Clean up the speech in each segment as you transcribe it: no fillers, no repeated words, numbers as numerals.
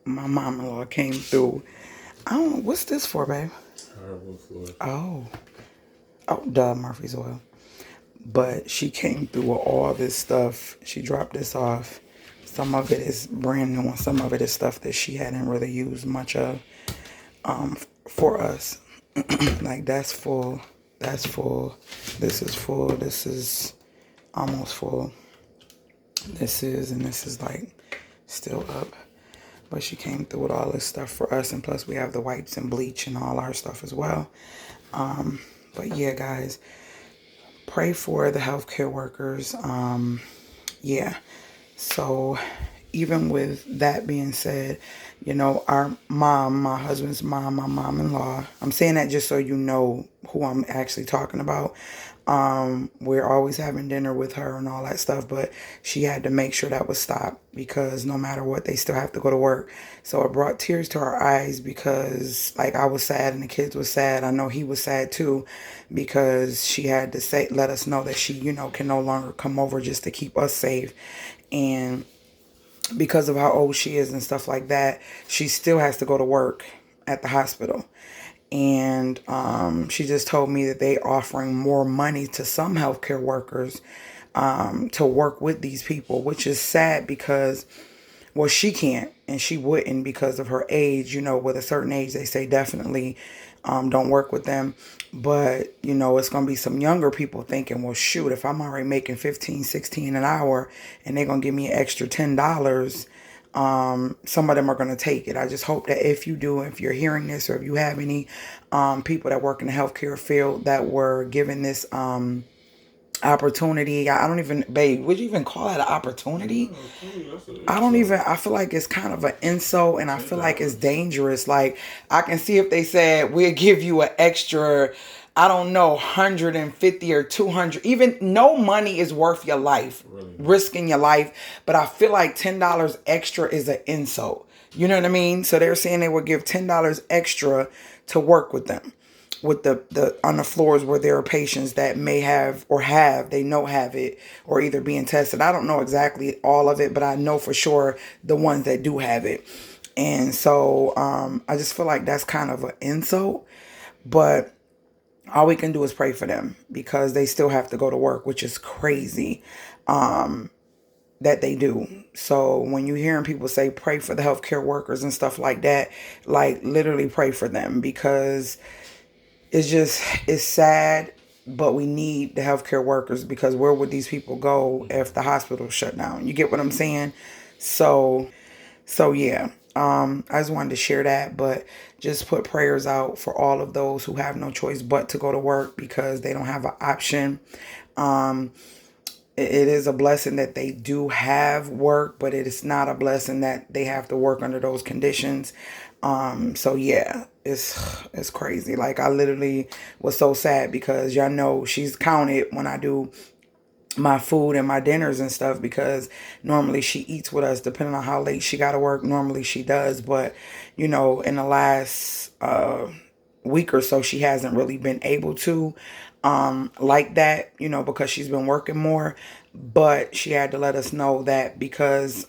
my mom-in-law came through. I don't know, what's this for, babe? Hardwood floor. Oh, duh, Murphy's Oil. But she came through with all this stuff. She dropped this off. Some of it is brand new, and some of it is stuff that she hadn't really used much of for us. Like that's full, that's full, this is full, this is almost full. This is, and this is like still up. But she came through with all this stuff for us, and plus we have the wipes and bleach and all our stuff as well. But yeah, guys, pray for the healthcare workers. Yeah. So even with that being said, you know, our mom, my husband's mom, my mom-in-law, I'm saying that just so you know who I'm actually talking about. We're always having dinner with her and all that stuff, but she had to make sure that was stopped because no matter what, they still have to go to work. So it brought tears to our eyes because like I was sad and the kids were sad. I know he was sad too because she had to say, let us know that she, you know, can no longer come over just to keep us safe. And because of how old she is and stuff like that, she still has to go to work at the hospital. And she just told me that they offering more money to some healthcare workers to work with these people, which is sad because, well, she can't and she wouldn't because of her age. You know, with a certain age, they say definitely don't work with them. But, you know, it's going to be some younger people thinking, well, shoot, if I'm already making 15, 16 an hour and they're going to give me an extra $10, some of them are going to take it. I just hope that if you do, if you're hearing this or if you have any people that work in the healthcare field that were given this opportunity. I don't even, babe, would you even call that an opportunity? I don't even, I feel like it's kind of an insult and I feel like it's dangerous. Like, I can see if they said, we'll give you an extra, I don't know, 150 or 200. Even no money is worth your life, risking your life. But I feel like $10 extra is an insult. You know what I mean? So they're saying they would give $10 extra to work with them with the on the floors where there are patients that may have or have they know have it or either being tested. I don't know exactly all of it, but I know for sure the ones that do have it. And so I just feel like that's kind of an insult, but all we can do is pray for them because they still have to go to work, which is crazy that they do. So when you're hearing people say pray for the healthcare workers and stuff like that, like literally pray for them because it's sad, but we need the healthcare workers because where would these people go if the hospital shut down? You get what I'm saying? So yeah. I just wanted to share that, but just put prayers out for all of those who have no choice but to go to work because they don't have an option. It is a blessing that they do have work, but it is not a blessing that they have to work under those conditions. So yeah, it's crazy. Like I literally was so sad because y'all know she's counted when I do my food and my dinners and stuff because normally she eats with us depending on how late she got to work. Normally she does, but you know, in the last week or so she hasn't really been able to like that, you know, because she's been working more. But she had to let us know that because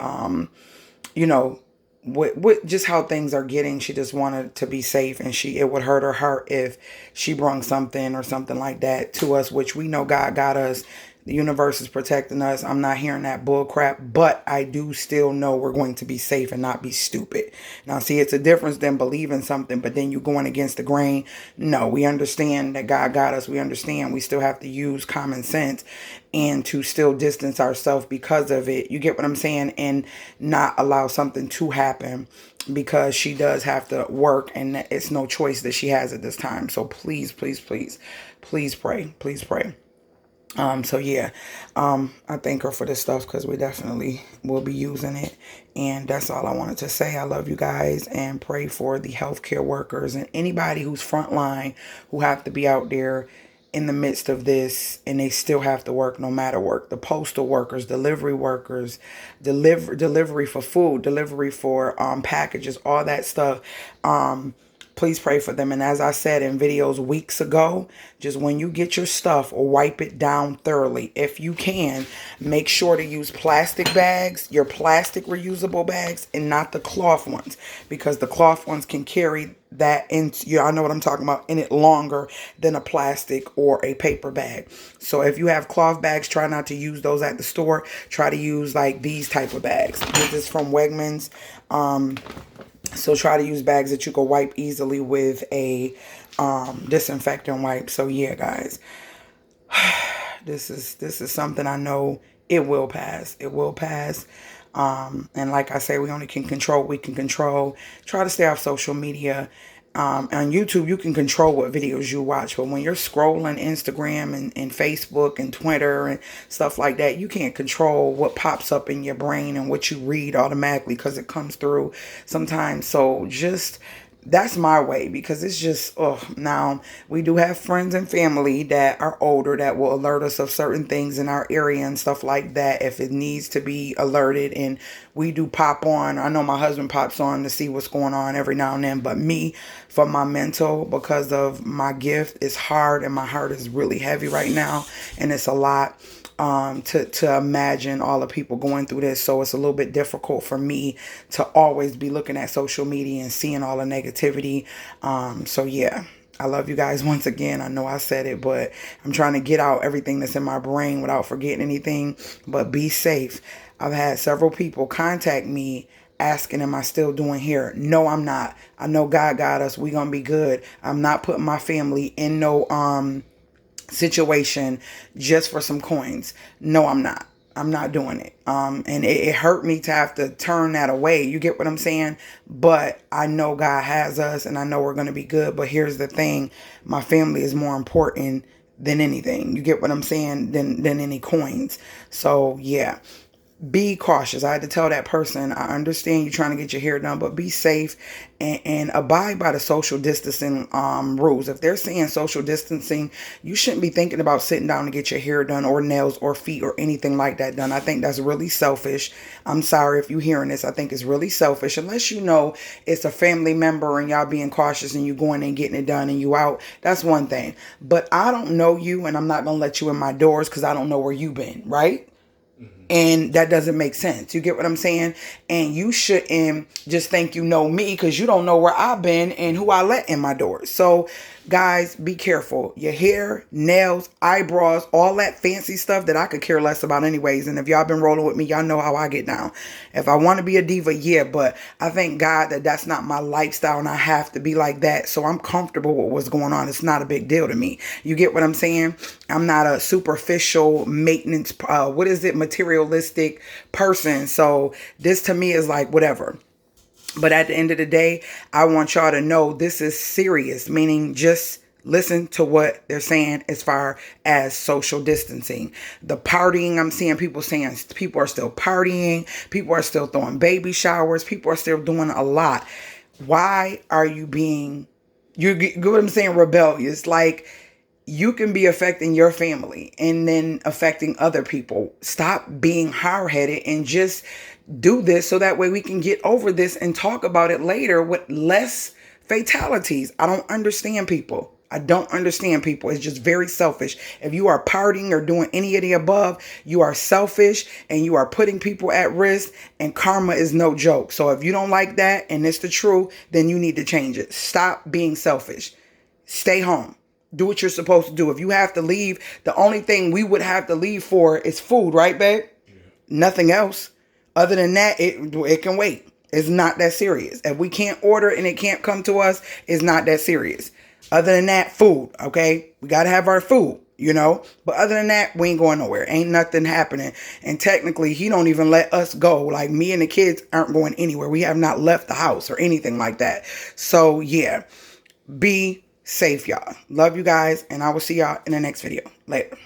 you know, with just how things are getting, she just wanted to be safe, and it would hurt her if she brung something or something like that to us, which we know God got us. The universe is protecting us. I'm not hearing that bull crap, but I do still know we're going to be safe and not be stupid. Now, see, it's a difference than believing something, but then you're going against the grain. No, we understand that God got us. We understand we still have to use common sense and to still distance ourselves because of it. You get what I'm saying? And not allow something to happen because she does have to work and it's no choice that she has at this time. So please, please, please, please pray. Please pray. So yeah, I thank her for this stuff because we definitely will be using it. And that's all I wanted to say. I love you guys and pray for the healthcare workers and anybody who's frontline who have to be out there in the midst of this and they still have to work no matter work. The postal workers, delivery workers, delivery for food, delivery for packages, all that stuff. Please pray for them. And as I said in videos weeks ago, just when you get your stuff, wipe it down thoroughly. If you can, make sure to use plastic bags, your plastic reusable bags, and not the cloth ones, because the cloth ones can carry that into, I know what I'm talking about, in it longer than a plastic or a paper bag. So if you have cloth bags, try not to use those at the store. Try to use like these type of bags. This is from Wegmans. So try to use bags that you can wipe easily with a disinfectant wipe. So yeah, guys, this is something I know it will pass. It will pass. And like I say, we only can control what we can control. Try to stay off social media. On YouTube, you can control what videos you watch. But when you're scrolling Instagram and Facebook and Twitter and stuff like that, you can't control what pops up in your brain and what you read automatically, because it comes through sometimes. So just, that's my way, because it's just, now we do have friends and family that are older that will alert us of certain things in our area and stuff like that if it needs to be alerted. And we do pop on. I know my husband pops on to see what's going on every now and then, but me, for my mental, because of my gift, it's hard and my heart is really heavy right now, and it's a lot. To imagine all the people going through this. So it's a little bit difficult for me to always be looking at social media and seeing all the negativity. So yeah, I love you guys once again. I know I said it, but I'm trying to get out everything that's in my brain without forgetting anything. But be safe. I've had several people contact me asking, am I still doing hair? No, I'm not. I know God got us. We gonna be good. I'm not putting my family in no situation just for some coins. No, I'm not. I'm not doing it. And it hurt me to have to turn that away. You get what I'm saying? But I know God has us, and I know we're going to be good. But here's the thing. My family is more important than anything. You get what I'm saying? Than any coins. So yeah. Be cautious. I had to tell that person, I understand you're trying to get your hair done, but be safe and abide by the social distancing rules. If they're saying social distancing, you shouldn't be thinking about sitting down to get your hair done or nails or feet or anything like that done. I think that's really selfish. I'm sorry if you're hearing this. I think it's really selfish. Unless you know it's a family member and y'all being cautious and you going and getting it done and you out. That's one thing. But I don't know you, and I'm not going to let you in my doors because I don't know where you've been, right? And that doesn't make sense. You get what I'm saying? And you shouldn't just think you know me, because you don't know where I've been and who I let in my doors. So guys, be careful. Your hair, nails, eyebrows, all that fancy stuff that I could care less about anyways. And if y'all been rolling with me, y'all know how I get down. If I want to be a diva, yeah, but I thank God that that's not my lifestyle and I have to be like that. So I'm comfortable with what's going on. It's not a big deal to me. You get what I'm saying? I'm not a superficial maintenance, materialistic person. So this to me is like whatever. But at the end of the day, I want y'all to know this is serious, meaning just listen to what they're saying as far as social distancing. The partying, I'm seeing people saying people are still partying. People are still throwing baby showers. People are still doing a lot. Why are you being, you get what I'm saying, rebellious? Like, you can be affecting your family and then affecting other people. Stop being hard-headed and just do this so that way we can get over this and talk about it later with less fatalities. I don't understand people. I don't understand people. It's just very selfish. If you are partying or doing any of the above, you are selfish and you are putting people at risk, and karma is no joke. So if you don't like that and it's the truth, then you need to change it. Stop being selfish. Stay home. Do what you're supposed to do. If you have to leave, the only thing we would have to leave for is food, right, babe? Yeah. Nothing else. Other than that, it can wait. It's not that serious. If we can't order and it can't come to us, it's not that serious. Other than that, food, okay? We got to have our food, you know? But other than that, we ain't going nowhere. Ain't nothing happening. And technically, he don't even let us go. Like, me and the kids aren't going anywhere. We have not left the house or anything like that. So, yeah. Be safe, y'all. Love you guys, and I will see y'all in the next video. Later.